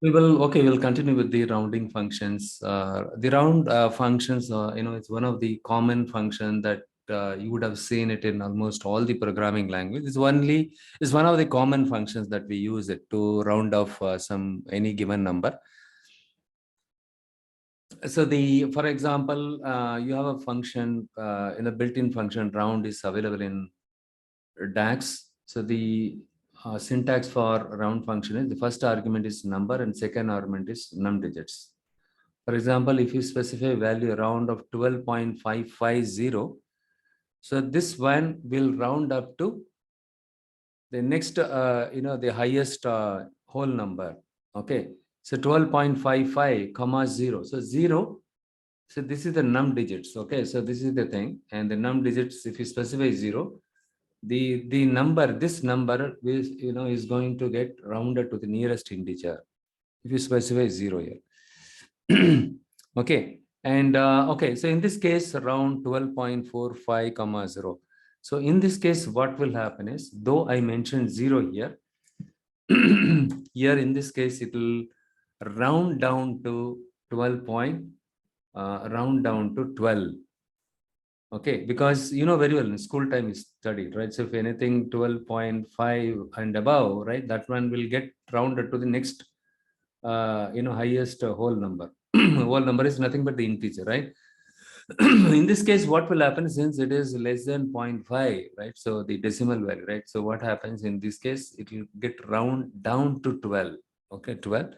We'll continue with the rounding functions. The round functions, it's one of the common function that you would have seen it in almost all the programming language. It's one of the common functions that we use it to round off any given number. So for example, you have a function in a built-in function round is available in DAX. So the syntax for round function is the first argument is number and second argument is num digits. For example, if you specify value round of 12.550, so this one will round up to the next, the highest whole number. Okay. So 12.55 comma 0. So 0. So this is the num digits. Okay. So this is the thing. And the num digits, if you specify 0, the number, this number is going to get rounded to the nearest integer if you specify 0 here. Okay. And okay, so in this case around 12.45 comma 0. So in this case what will happen is, though I mentioned 0 here, here in this case it will round down to 12. Okay, because you know very well in school time is studied, right? So if anything 12.5 and above, right, that one will get rounded to the next highest whole number. Whole number is nothing but the integer, right? In this case what will happen, since it is less than 0.5, right, so the decimal value, right, so what happens in this case, it will get round down to 12. Okay, 12.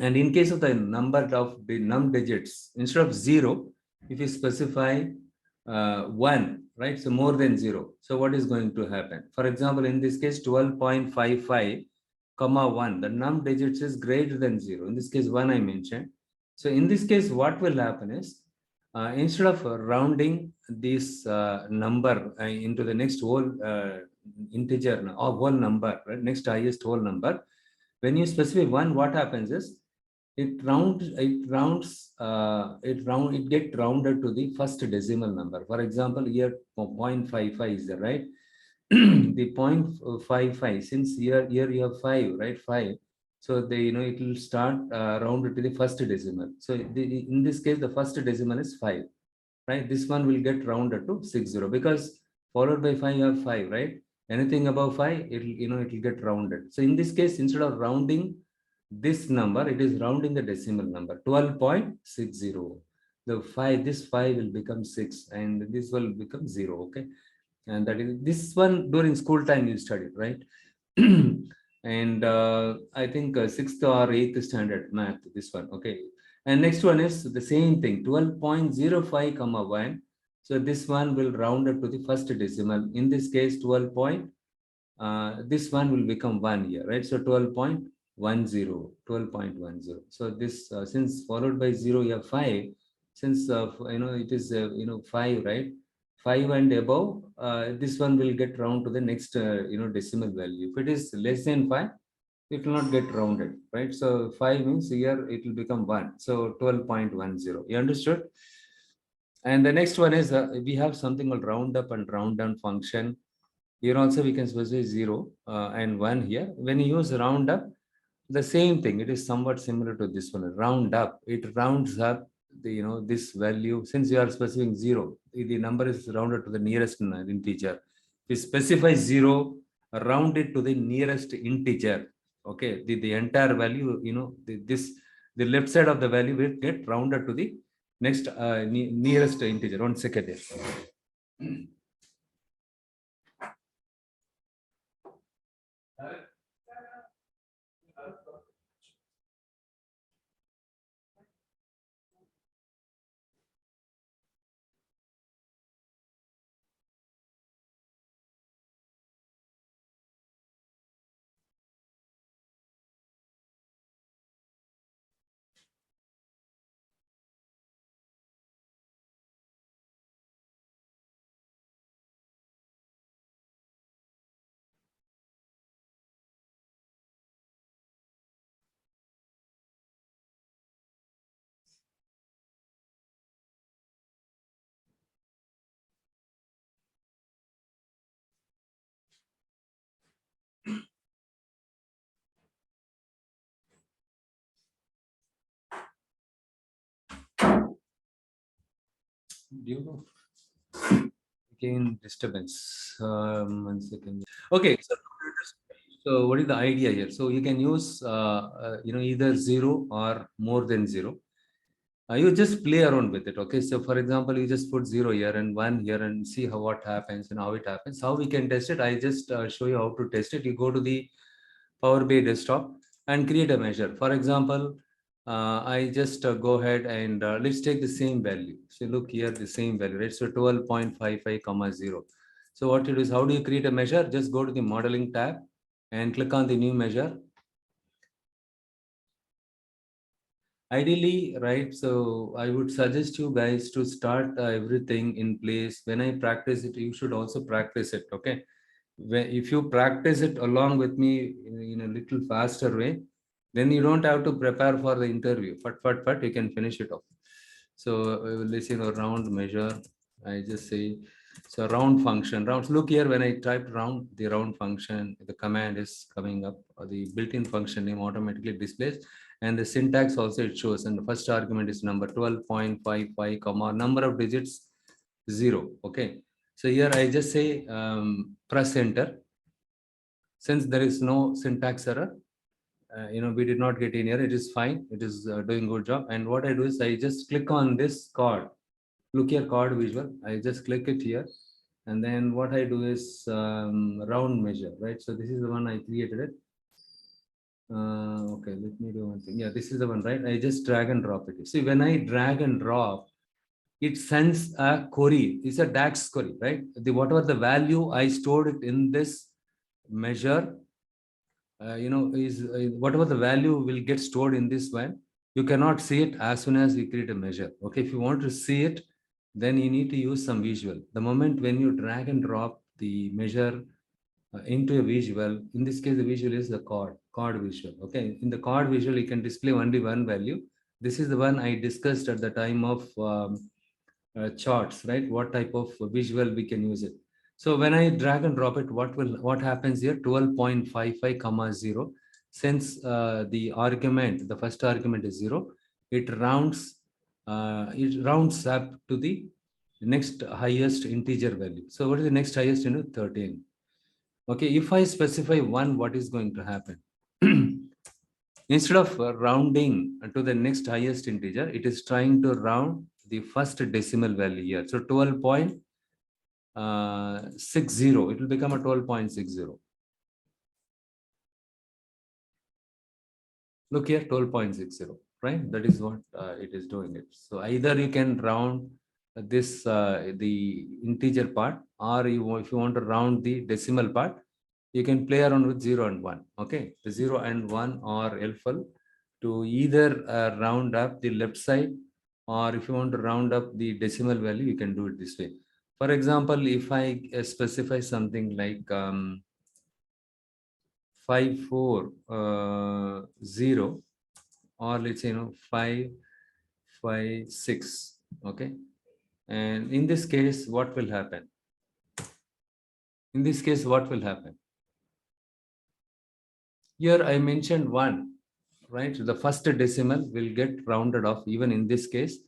And in case of the number of the num digits, instead of 0, if you specify 1, right, so more than 0, so what is going to happen? For example, in this case 12.55 comma 1, the num digits is greater than 0. In this case 1 I mentioned. So in this case what will happen is, instead of rounding this number into the next whole integer or whole number, right, next highest whole number, when you specify 1, what happens is it get rounded to the first decimal number. For example, here 0.55 is there, right? The 0.55, since here you have 5, right? 5. So it will start rounded to the first decimal. So in this case, the first decimal is 5, right? This one will get rounded to 60 because followed by 5 you have 5, right? Anything above 5, it will get rounded. So in this case, instead of rounding this number, it is rounding the decimal number 12.60. This 5 will become 6 and this will become 0. Okay, and that is this one during school time you studied, right? And I think 6th or 8th standard math, this one. Okay, and next one is the same thing, 12.05 comma 1. So this one will round up to the first decimal. In this case 12 point, this one will become 1 here, right? So 12.10. So this since followed by 0 you have 5, since it is 5, right? 5 and above, this one will get round to the next decimal value. If it is less than 5, it will not get rounded, right? So 5 means here it will become 1. So 12.10. You understood? And the next one is we have something called round up and round down function. Here also we can specify 0 and 1 here. When you use round up, the same thing, it is somewhat similar to this one. Round up, it rounds up the this value. Since you are specifying 0, the number is rounded to the nearest integer. If you specify 0, round it to the nearest integer. Okay, the entire value, the left side of the value will get rounded to the next nearest integer. 1 second there. Do you know? Again, disturbance. 1 second. Okay. So what is the idea here? So you can use, either 0 or more than 0. You just play around with it. Okay. So for example, you just put 0 here and 1 here and see what happens and how it happens. How we can test it? I just show you how to test it. You go to the Power BI desktop and create a measure. For example, I just go ahead and let's take the same value. So look here, the same value, right? So 12.55 comma 0. So what you do is, how do you create a measure? Just go to the modeling tab and click on the new measure. Ideally, right? So I would suggest you guys to start everything in place. When I practice it, you should also practice it. Okay. If you practice it along with me in a little faster way, then you don't have to prepare for the interview. But you can finish it off. So let's say a round measure. I just say, so round function. Rounds. Look here, when I type round, the round function, the command is coming up, or the built-in function name automatically displays, and the syntax also it shows. And the first argument is number 12.55 comma number of digits 0. Okay. So here I just say press enter. Since there is no syntax error, we did not get in here. It is fine. It is doing good job. And what I do is I just click on this card. Look here, card visual. I just click it here. And then what I do is round measure, right? So this is the one I created it. Okay, let me do one thing. Yeah, this is the one, right? I just drag and drop it. See, when I drag and drop, it sends a query. It's a DAX query, right? Whatever the value I stored it in this measure, is whatever the value will get stored in this one. You cannot see it as soon as we create a measure. Okay, if you want to see it, then you need to use some visual. The moment when you drag and drop the measure into a visual, in this case, the visual is the card visual. Okay, in the card visual, you can display only one value. This is the one I discussed at the time of charts, right? What type of visual we can use it. So when I drag and drop it, what happens here? 12.55 comma 0. Since the first argument is 0, it rounds up to the next highest integer value. So what is the next highest? 13. Okay, if I specify 1, what is going to happen? Instead of rounding to the next highest integer, it is trying to round the first decimal value here. So 12.60, it will become a 12.60. Look here, 12.60, right? That is what it is doing it. So either you can round the integer part, or if you want to round the decimal part, you can play around with 0 and 1. Okay, the 0 and 1 are helpful to either round up the left side, or if you want to round up the decimal value, you can do it this way. For example, if I specify something like 540, or let's say 556. Okay, and in this case, what will happen? In this case, what will happen? Here I mentioned 1, right? The first decimal will get rounded off even in this case.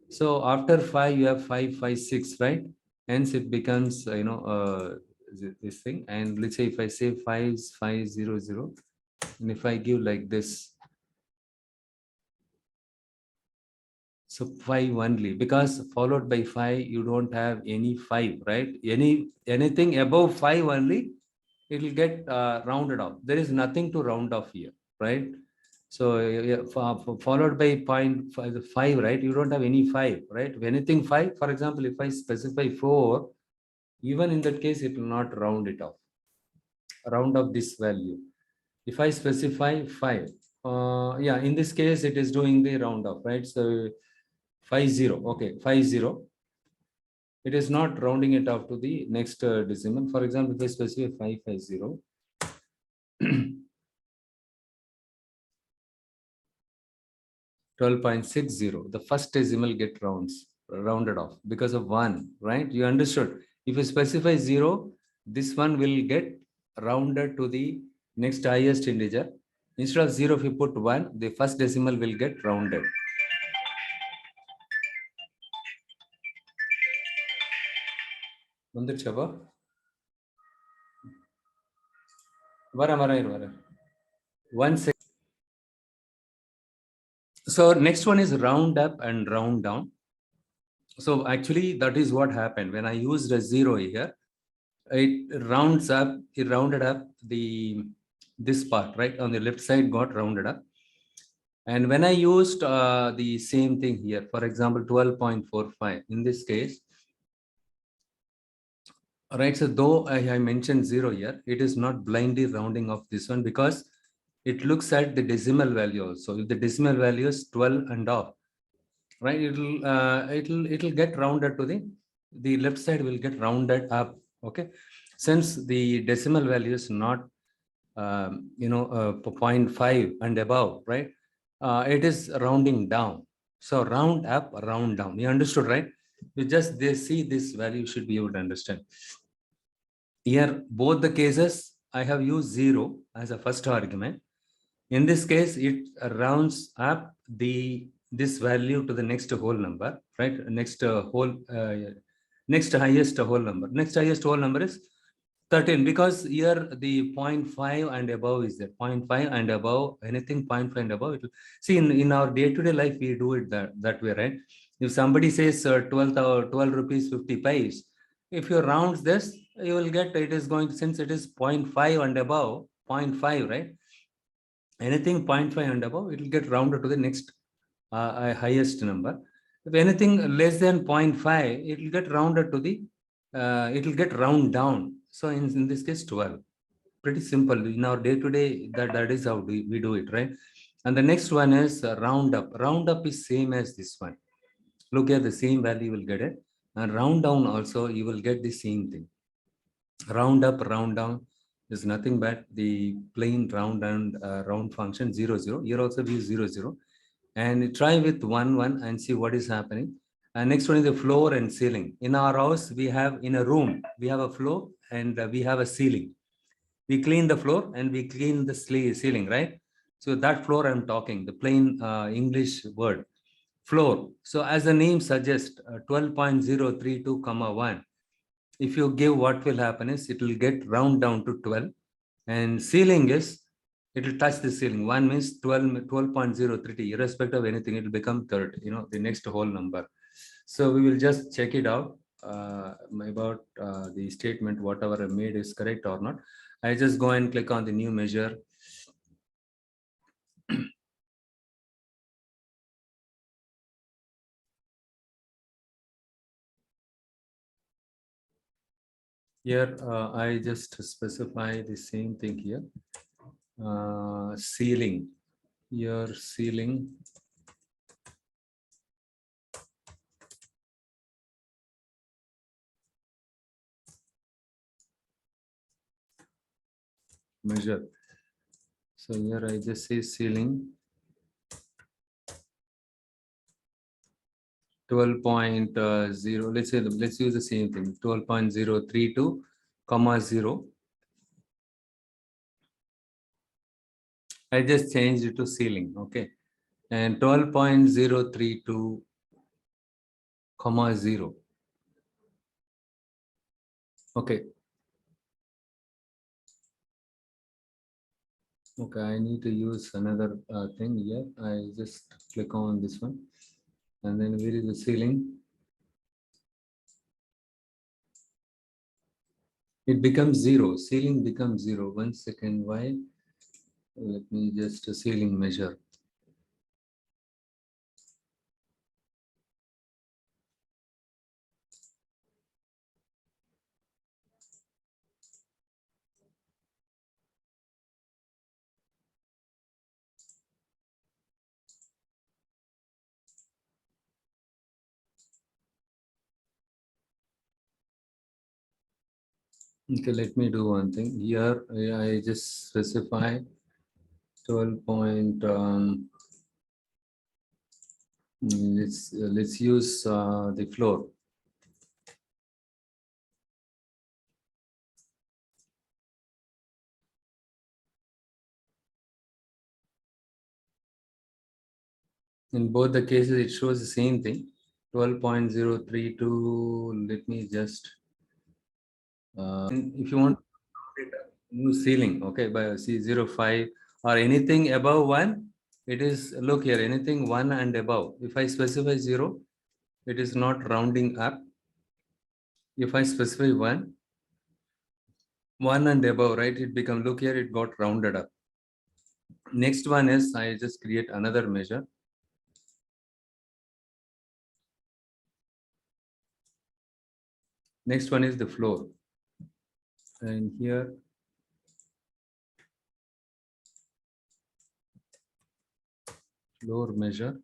So after 5, you have 556, right? Hence it becomes, this thing. And let's say if I say 5500, and if I give like this, so 5 only, because followed by 5, you don't have any 5, right? Anything above 5 only, it will get rounded off. There is nothing to round off here, right? So followed by 0.5, right? You don't have any 5, right? If anything 5, for example, if I specify 4, even in that case, it will not round it off, round off this value. If I specify 5, yeah, in this case, it is doing the round off, right? So 50, okay, 50. It is not rounding it off to the next decimal. For example, if I specify 550, 12.60, the first decimal get rounded off because of 1, right? You understood? If you specify 0, this one will get rounded to the next highest integer. Instead of 0, if you put 1, the first decimal will get rounded. வந்துடுச்சப்பா வர one sec. So next one is round up and round down. So actually that is what happened when I used a zero here. It rounded up the this part right on the left side got rounded up. And when I used the same thing here, for example 12.45 in this case, right, so though I mentioned zero here, it is not blindly rounding off this one because it looks at the decimal value. So if the decimal value is 12 and off, right, it'll get rounded to the left side will get rounded up. Okay, since the decimal value is not 0.5 and above, right, it is rounding down. So round up, round down. You understood, right? You just they see this value, you should be able to understand. Here, both the cases, I have used 0 as a first argument. In this case, it rounds up this value to the next whole number, right? Next highest whole number. Next highest whole number is 13 because here the 0.5 and above is there. 0.5 and above, anything 0.5 and above. See, in our day-to-day life, we do it that way, right? If somebody says 12 rupees 50 paise, if you round this, you will get it is going, since it is 0.5 and above, 0.5, right? Anything 0.5 and above, it will get rounded to the next highest number. If anything less than 0.5, it will get rounded to the, it will get round down. So in this case, 12. Pretty simple. In our day-to-day, that is how we do it, right? And the next one is round up. Round up is same as this one. Look at the same value, you will get it. And round down also, you will get the same thing. Round up, round down is nothing but the plain round and round function 0, 0. Here also we use 0, 0. And try with 1, 1 and see what is happening. And next one is the floor and ceiling. In our house, we have in a room, we have a floor and we have a ceiling. We clean the floor and we clean the ceiling, right? So that floor I'm talking, the plain English word, floor. So as the name suggests, 12.032, 1. If you give, what will happen is it will get round down to 12. And ceiling is, it will touch the ceiling. 1 means 12.030, irrespective of anything, it will become third, the next whole number. So we will just check it out about the statement, whatever I made is correct or not. I just go and click on the new measure. Here, I just specify the same thing here. Ceiling. Here, ceiling. Measure. So here I just say ceiling 12.0. Let's use the same thing, 12.032, 0. I just changed it to ceiling, okay. And 12.032, 0. Okay. Okay, I need to use another thing here. I just click on this one. And then where is the ceiling? It becomes 0. Ceiling becomes 0. 1 second. Why? Let me just ceiling measure. Okay, let me do one thing. Here I just specify 12 point. Let's use the floor. In both the cases, it shows the same thing. 12.032. Let me just If you want new ceiling, okay, by C05 or anything above 1, it is, look here, anything 1 and above. If I specify 0, it is not rounding up. If I specify 1 and above, right, it become, look here, it got rounded up. Next one is, I just create another measure. Next one is the floor. And here, floor measure,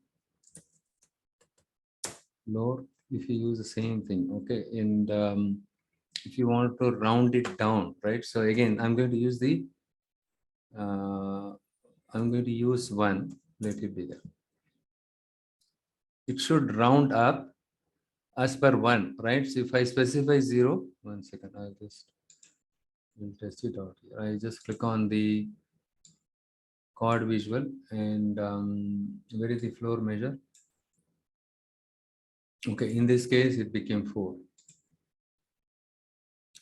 floor, if you use the same thing, okay, and if you want to round it down, right, so again, I'm going to use the, I'm going to use 1, let it be there. It should round up as per 1, right? So if I specify 0, 1 second, I'll just test it out here. I just click on the chord visual and where is the floor measure? Okay, in this case, it became 4.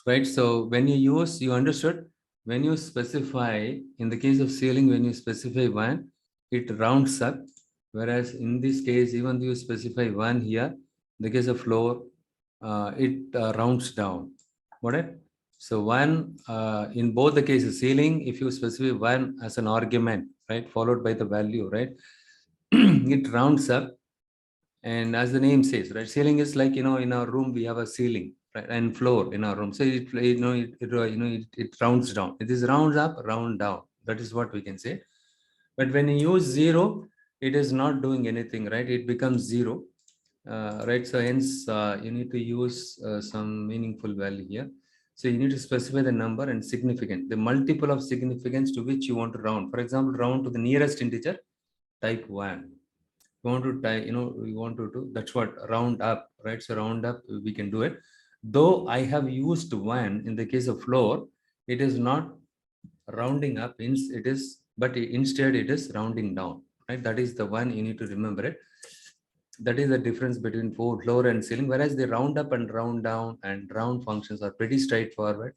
Right, so when you use, you understood, when you specify, in the case of ceiling, when you specify 1, it rounds up, whereas in this case, even though you specify 1 here, in the case of floor, it rounds down. Got it? So 1, in both the cases, ceiling, if you specify 1 as an argument, right, followed by the value, right, it rounds up. And as the name says, right, ceiling is like, in our room we have a ceiling, right, and floor in our room. So it rounds down. It is rounds up, round down. That is what we can say. But when you use 0, it is not doing anything, right? It becomes 0, right? So hence you need to use some meaningful value here. So you need to specify the number and significant, the multiple of significance to which you want to round. For example, round to the nearest integer, type 1. You want to type, we want to do, that's what round up, right? So round up, we can do it. Though I have used 1 in the case of floor, it is not rounding up, but instead it is rounding down, right? That is the one you need to remember it. That is the difference between floor and ceiling, whereas the round up and round down and round functions are pretty straightforward.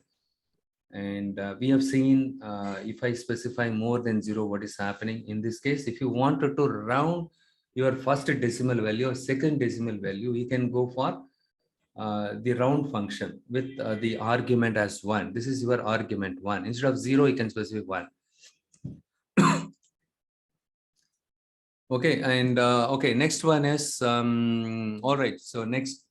And we have seen, if I specify more than 0, what is happening in this case. If you wanted to round your first decimal value or second decimal value, you can go for the round function with the argument as 1. This is your argument 1. Instead of 0, you can specify 1. Okay, and okay, next one is all right. So next